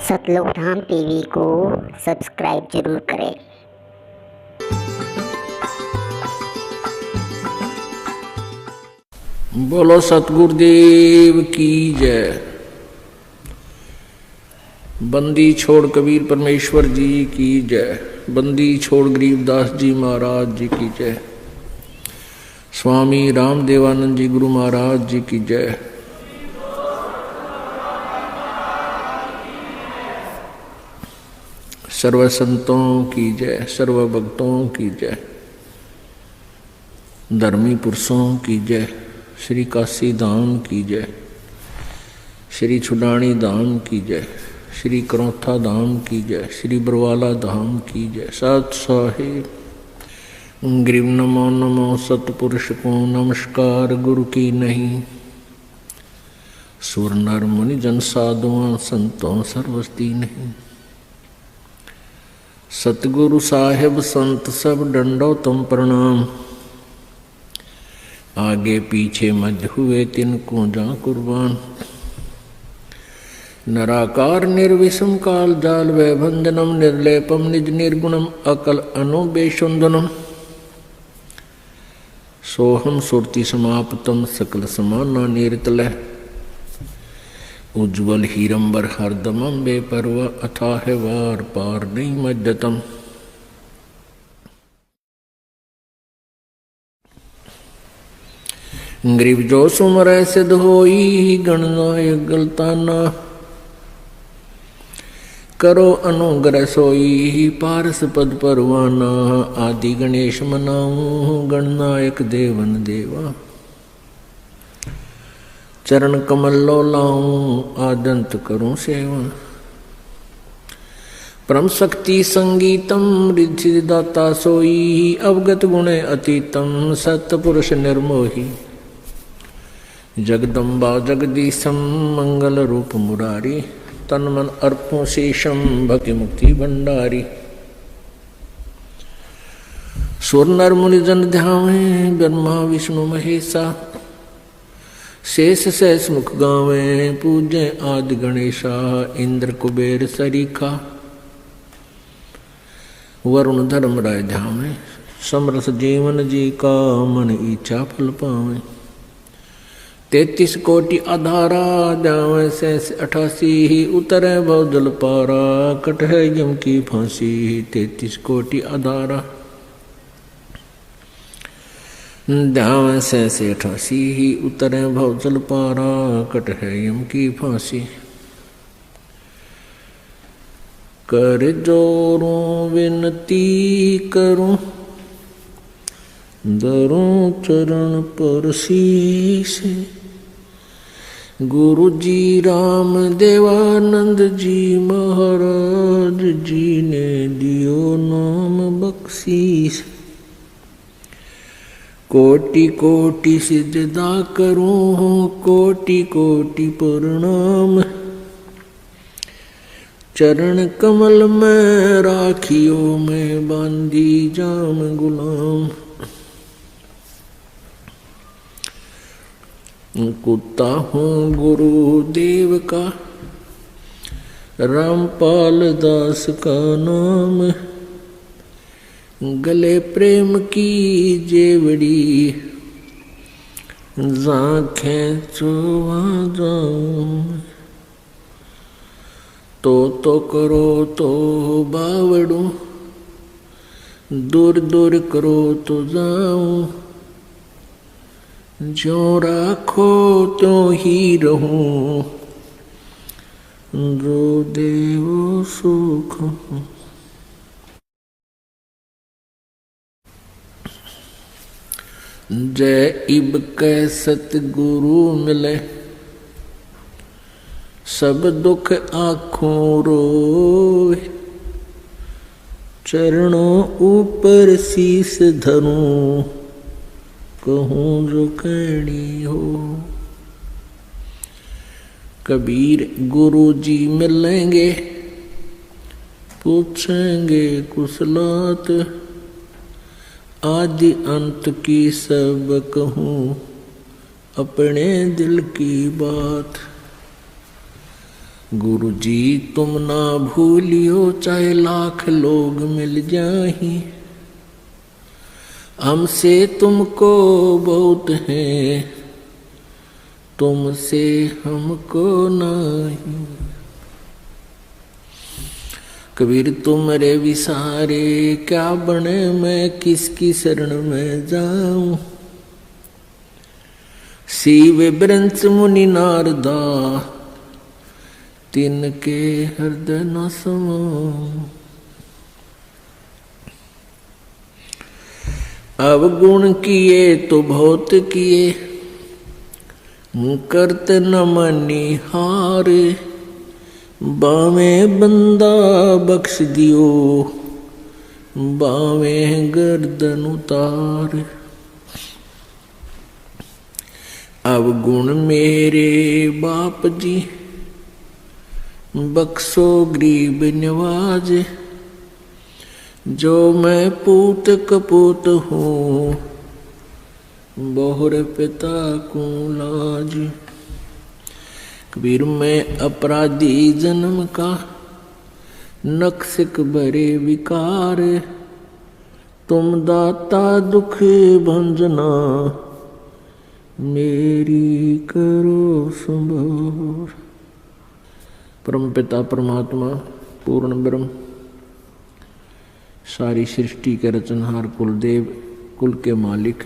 सतलोक धाम TV को subscribe जरूर करें। बोलो सतगुरुदेव की जय। बंदी छोड़ कबीर परमेश्वर जी की जय। बंदी छोड़ गरीबदास जी महाराज जी की जय। स्वामी रामदेवानंद जी गुरु महाराज जी की जय। सर्व संतों की जय, सर्व भक्तों की जय, धर्मी पुरुषों की जय। श्री काशी धाम की जय, श्री छुडानी धाम की जय, श्री करौथा धाम की जय, श्री बरवाला धाम की जय। सत साहिब ग्रीव नमो नमो सतपुरुष को नमस्कार गुरु की नहीं। सुर नर मुनि जन साधुआं संतों सर्वस्ती नहीं। सतगुरु साहेब संत सब डंडो तुम प्रणाम। आगे पीछे मध्य हुए तिनको जा कुर्बान। नराकार निर्विषम काल जाल वैभंजनम निर्लेपम निज निर्गुणम अकल अनुबेशुंदनम। सोहम सुरति समाप्तम सकल समाना निरतलय। उज्ज्वल हीरंबर हरदमम बेपरवा अथाह वार पार नहीं मज्जतम। ग्रीव जो सुमर सिद्ध होई गणनायक गलताना। करो अनुग्रह सोई पारस पद परवाना। आदि गणेश मनाऊं गणनायक देवन देवा। चरण कमल लो लाऊं आदंत करूं सेवा। परम शक्ति संगीतम रिद्धि दाता सोई। अवगत गुणे अतीतम सत्पुरुष निर्मोही। जगदम्बा जगदीशम मंगल रूप मुरारी। तन मन अर्पों शेषम भक्ति मुक्ति भंडारी। सुर नर मुनि जन ध्यावे ब्रह्मा विष्णु महेशा। शेष सहस मुख गावे पूजे आदि गणेशा। इंद्र कुबेर सरीखा वरुण धर्म राय ध्यावे। समरस जीवन जी का मन इच्छा फल पावे। 33 कोटि आधारा जावे सहस 88। उतरे भव जल पारा कट है यम की फांसी। 33 कोटि आधारा ध्यावे सहस 88। उतरे भव जल पारा कट है यम की फांसी। कर जोरों विनती करूं दरों चरण पर शीश। गुरु जी राम देवानंद जी महाराज जी ने दियो नाम बख्शीश। कोटि कोटि सिजदा करूं कोटि कोटि प्रणाम। चरण कमल में राखियो मैं बांधी जाम गुलाम। कुत्ता हूँ गुरुदेव का रामपाल दास का नाम। गले प्रेम की जेवड़ी जाखें चुवा जाऊं। तो करो तो बावड़ू दूर दूर करो तो जाऊं। जो राखो त्यों ही रहूं जो देवो सुख। जय इब कै सतगुरु मिले। सब दुख आँखों रोए। चरणों ऊपर शीस धरूं कहूँ जो कहनी हो। कबीर गुरु जी मिलेंगे पूछेंगे कुशलात। आदि अंत की सब कहूँ अपने दिल की बात। गुरु जी तुम ना भूलियो, चाहे लाख लोग मिल जाही, हमसे तुमको बहुत है, तुमसे हमको नहीं। कबीर तुमरे विसारे क्या बने, मैं किसकी शरण में जाऊं। शिव ब्रंच मुनि नारदा, तिनके हृदय न समाऊं। अवगुण किए तो बहुत किए, करत न मनी हार, बावे बंदा बख्श दियो, बावे गर्दन उतार। अवगुण मेरे बाप जी, बख्शो गरीब नवाज, जो मैं पूत कपूत हूँ, बहुर पिता को लाज। कबीर मैं अपराधी जन्म का, नक्सिक बरे विकार, तुम दाता दुख भंजना, मेरी करो संभार। परम पिता परमात्मा पूर्ण ब्रह्म, सारी सृष्टि के रचनहार कुलदेव, कुल के मालिक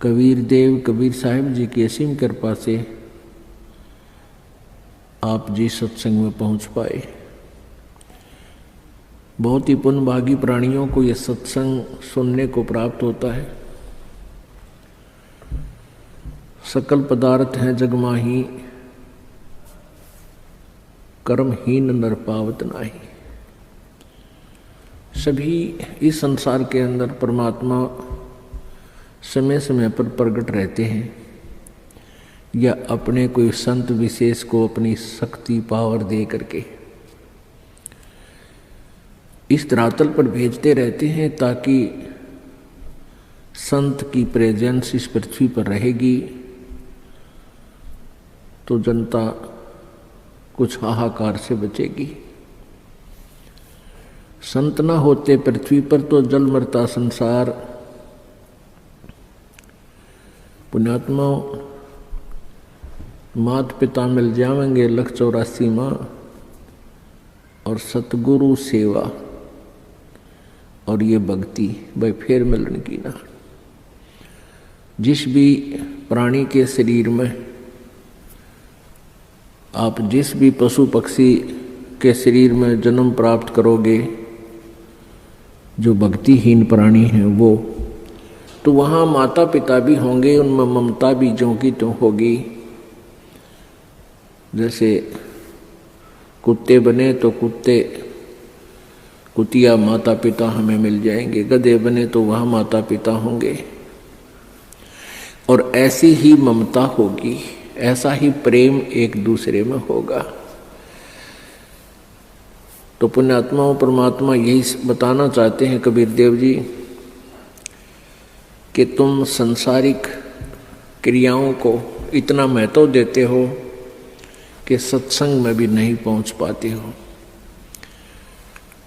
कबीर देव कबीर साहिब जी की असीम कृपा से आप जी सत्संग में पहुंच पाए। बहुत ही पुण्यभागी प्राणियों को यह सत्संग सुनने को प्राप्त होता है। सकल पदार्थ हैं जगमाही, कर्महीन नर पावत नाही। सभी इस संसार के अंदर परमात्मा समय समय पर प्रकट रहते हैं, या अपने कोई संत विशेष को अपनी शक्ति पावर दे करके इस धरातल पर भेजते रहते हैं, ताकि संत की प्रेजेंस इस पृथ्वी पर रहेगी तो जनता कुछ हाहाकार से बचेगी। संत न होते पृथ्वी पर तो जल मरता संसार। पुण्यात्माओं, मात पिता मिल जाएंगे 184 माँ, और सतगुरु सेवा और ये भक्ति भाई फिर मिलन की ना। जिस भी प्राणी के शरीर में, आप जिस भी पशु पक्षी के शरीर में जन्म प्राप्त करोगे, जो भक्तिहीन प्राणी हैं वो, तो वहाँ माता पिता भी होंगे, उनमें ममता भी ज्यों की त्यों होगी। जैसे कुत्ते बने तो कुतिया माता पिता हमें मिल जाएंगे, गधे बने तो वहाँ माता पिता होंगे, और ऐसी ही ममता होगी, ऐसा ही प्रेम एक दूसरे में होगा। तो पुण्यात्माओं, परमात्मा यही बताना चाहते हैं कबीर देव जी कि तुम संसारिक क्रियाओं को इतना महत्व देते हो कि सत्संग में भी नहीं पहुंच पाते हो।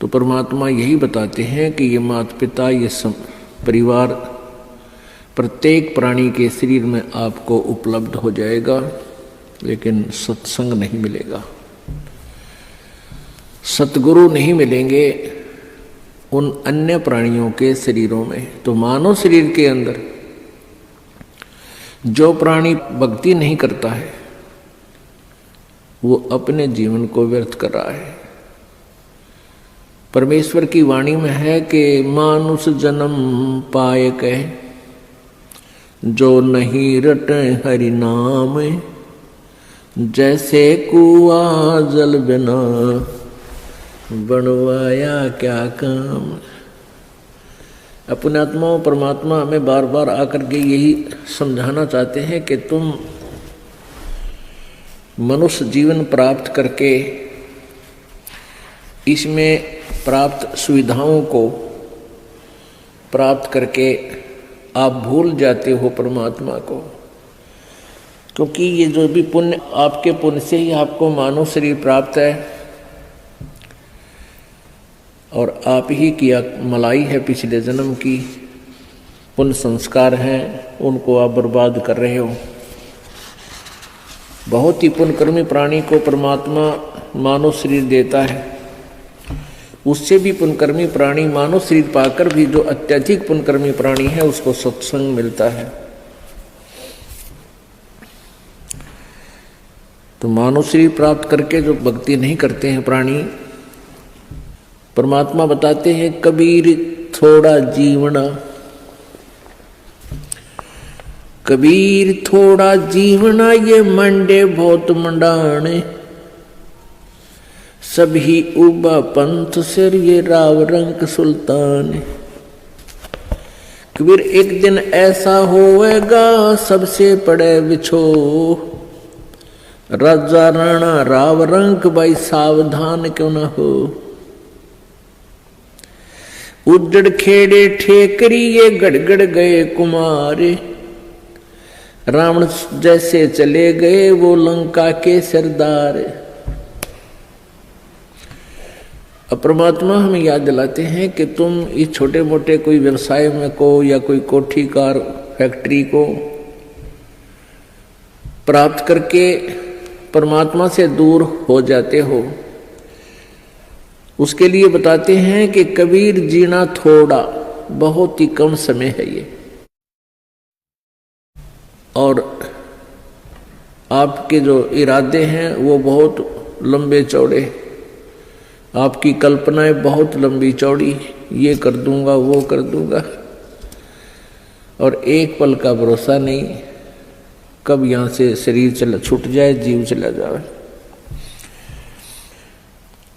तो परमात्मा यही बताते हैं कि ये माता पिता, ये परिवार प्रत्येक प्राणी के शरीर में आपको उपलब्ध हो जाएगा, लेकिन सत्संग नहीं मिलेगा, सतगुरु नहीं मिलेंगे उन अन्य प्राणियों के शरीरों में। तो मानव शरीर के अंदर जो प्राणी भक्ति नहीं करता है, वो अपने जीवन को व्यर्थ कर रहा है। परमेश्वर की वाणी में है कि मानुष जन्म पाए कह, जो नहीं रटे हरि नाम, जैसे कुआ जल बिना, बनवाया क्या काम। अपने आत्माओं, परमात्मा हमें बार बार आकर के यही समझाना चाहते हैं कि तुम मनुष्य जीवन प्राप्त करके इसमें प्राप्त सुविधाओं को प्राप्त करके आप भूल जाते हो परमात्मा को। क्योंकि ये जो भी पुण्य, आपके पुण्य से ही आपको मानव शरीर प्राप्त है, और आप ही की मलाई है पिछले जन्म की, पुण्य संस्कार हैं, उनको आप बर्बाद कर रहे हो। बहुत ही पुण्यकर्मी प्राणी को परमात्मा मानव शरीर देता है, उससे भी पुण्यकर्मी प्राणी मानव शरीर पाकर भी जो अत्यधिक पुण्यकर्मी प्राणी है उसको सत्संग मिलता है। तो मानव शरीर प्राप्त करके जो भक्ति नहीं करते हैं प्राणी, परमात्मा बताते हैं कबीर थोड़ा जीवना, कबीर थोड़ा जीवना ये मंडे बहुत मंडाने, सभी उबा पंथ सिर ये राव रंग सुल्तान। कबीर एक दिन ऐसा होएगा सबसे पड़े बिछो, राजा राणा राव रंग भाई सावधान क्यों न हो। उजड़ खेड़े ठेकरी ये गड़गड़ गए कुमारे, रावण जैसे चले गए वो लंका के सरदार। अब परमात्मा हमें याद दिलाते हैं कि तुम इस छोटे मोटे कोई व्यवसाय में को या कोई कोठी कार फैक्ट्री को प्राप्त करके परमात्मा से दूर हो जाते हो। उसके लिए बताते हैं कि कबीर जीना थोड़ा, बहुत ही कम समय है ये, और आपके जो इरादे हैं वो बहुत लंबे चौड़े, आपकी कल्पनाएं बहुत लंबी चौड़ी, ये कर दूंगा वो कर दूंगा, और एक पल का भरोसा नहीं, कब यहाँ से शरीर छूट जाए, जीव चला जाए।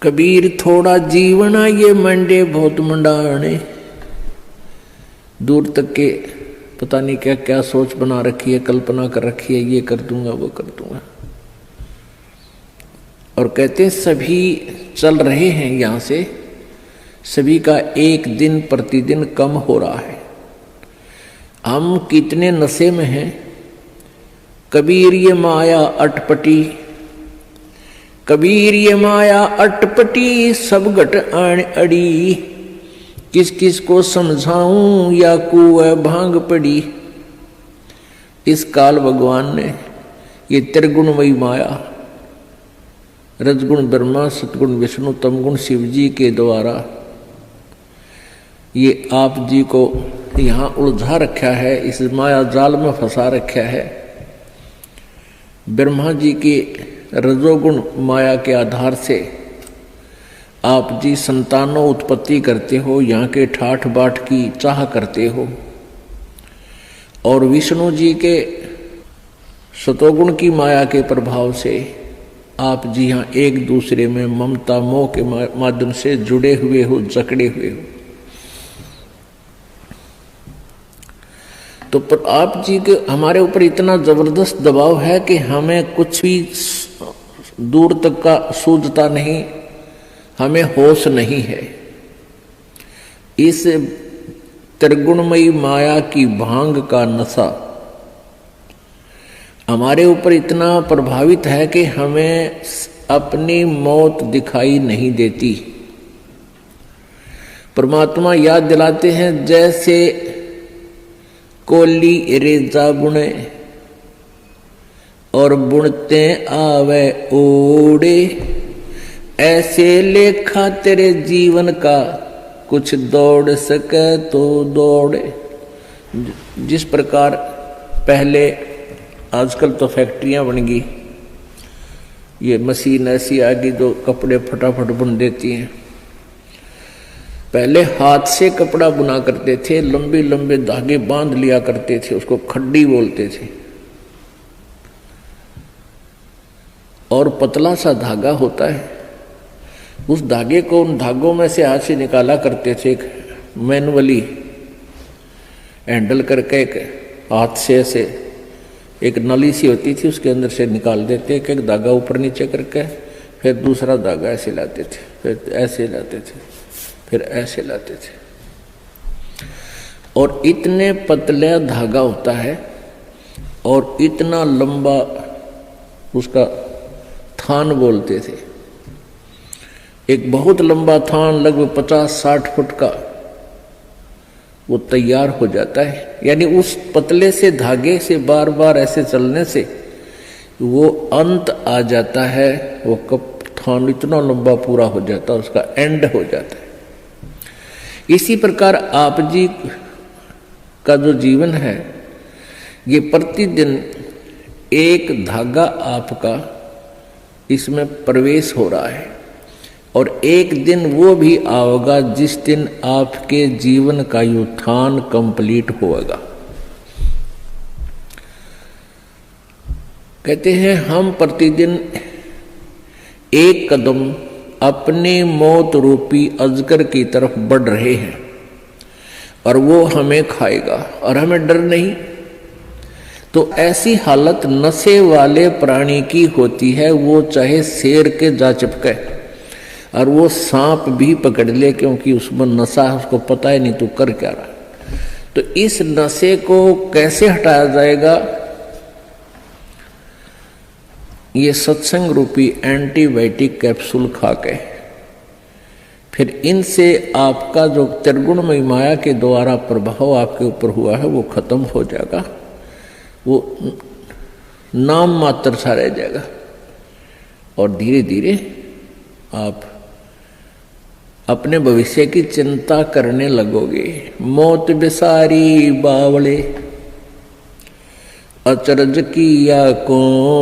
कबीर थोड़ा जीवना ये मंडे बहुत मंडाने, दूर तक के पता नहीं क्या क्या सोच बना रखी है, कल्पना कर रखी है, ये कर दूंगा वो कर दूंगा। और कहते हैं सभी चल रहे हैं यहाँ से, सभी का एक दिन प्रतिदिन कम हो रहा है। हम कितने नशे में हैं। कबीर ये माया अटपटी, कबीर ये माया अटपटी, सब घट आण अड़ी, किस किस को समझाऊं या कुएं भांग पड़ी। इस काल भगवान ने ये त्रिगुणमयी माया, रजगुण ब्रह्मा, सतगुण विष्णु, तमगुण शिव जी के द्वारा ये आप जी को यहाँ उलझा रखा है, इस माया जाल में फंसा रखा है। ब्रह्मा जी के रजोगुण माया के आधार से आप जी संतानों उत्पत्ति करते हो, यहाँ के ठाठ बाट की चाह करते हो, और विष्णु जी के सतोगुण की माया के प्रभाव से आप जी यहाँ एक दूसरे में ममता मोह के माध्यम से जुड़े हुए हो, जकड़े हुए हो। तो पर आप जी के हमारे ऊपर इतना जबरदस्त दबाव है कि हमें कुछ भी दूर तक का सूझता नहीं, हमें होश नहीं है। इस त्रिगुणमयी माया की भांग का नशा हमारे ऊपर इतना प्रभावित है कि हमें अपनी मौत दिखाई नहीं देती। परमात्मा याद दिलाते हैं जैसे कोली रेजा बुने और बुनते आवे ओड़े, ऐसे लेखा तेरे जीवन का कुछ दौड़ सके तो दौड़े। जिस प्रकार पहले, आजकल तो फैक्ट्रियां बन गई, ये मशीन ऐसी आ गई जो कपड़े फटाफट बुन देती हैं। पहले हाथ से कपड़ा बुना करते थे, लंबे लंबे धागे बांध लिया करते थे, उसको खड्डी बोलते थे, और पतला सा धागा होता है, उस धागे को उन धागों में से हाथ से निकाला करते थे, एक मैनुअली हैंडल करके एक हाथ से ऐसे एक नली सी होती थी, उसके अंदर से निकाल देते, एक एक धागा ऊपर नीचे करके, फिर दूसरा धागा ऐसे लाते थे, फिर ऐसे लाते थे, फिर ऐसे लाते थे। और इतने पतला धागा होता है और इतना लंबा उसका थान बोलते थे। एक बहुत लंबा थान लगभग 50-60 फुट का वो तैयार हो जाता है। यानी उस पतले से धागे से बार बार ऐसे चलने से वो अंत आ जाता है। वो कब थान इतना लंबा पूरा हो जाता है, उसका एंड हो जाता है। इसी प्रकार आप जी का जो जीवन है, ये प्रतिदिन एक धागा आपका इसमें प्रवेश हो रहा है और एक दिन वो भी आएगा जिस दिन आपके जीवन का उत्थान कंप्लीट होगा। कहते हैं हम प्रतिदिन एक कदम अपने मौत रूपी अजगर की तरफ बढ़ रहे हैं और वो हमें खाएगा और हमें डर नहीं। तो ऐसी हालत नशे वाले प्राणी की होती है। वो चाहे शेर के जा चिपके और वो सांप भी पकड़ ले, क्योंकि उसमें नशा है, उसको पता ही नहीं तू कर क्या रहा। तो इस नशे को कैसे हटाया जाएगा? ये सत्संग रूपी एंटीबायोटिक कैप्सूल खा के फिर इनसे आपका जो त्रिगुणमयी माया के द्वारा प्रभाव आपके ऊपर हुआ है वो खत्म हो जाएगा। वो नाम मात्र सा रह जाएगा और धीरे धीरे आप अपने भविष्य की चिंता करने लगोगे। मौत बेसारी बावले अचरज किया कौन।